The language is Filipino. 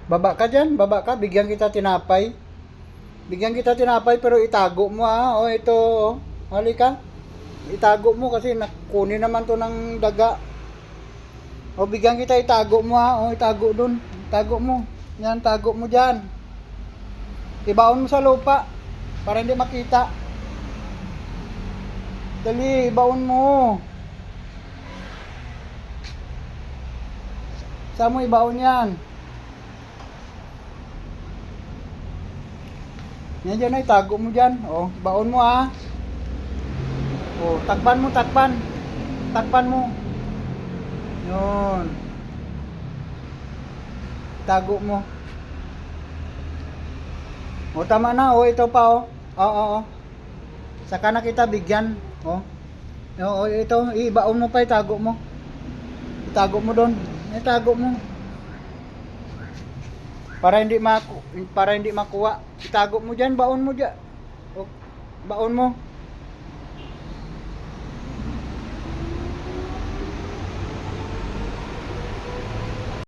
Baba ka dyan, baba ka. Bigyan kita tinapay. Bigyan kita tinapay pero itago mo ha. O ito, o. Halika. Itago mo kasi nakunin naman to ng daga. O bigyan kita itago mo ha. O itago dun. Itago mo. Yan, tago mo dyan. Ibaon mo sa lupa para hindi makita. Dali, ibaon mo. Saan mo ibaon yan? Yan dyan ay, tago mo dyan. O, baon mo ha. O, takpan mo, takpan. Takpan mo. Yun. Tago mo. O, tama na. O, ito pa o. Oo. Saka na kita bigyan. O. O, ito. Ibaon mo pa, itago mo. Itago mo doon. Itago mo. Para hindi makuha. Itago mo diyan, baon mo diyan. O, baon mo.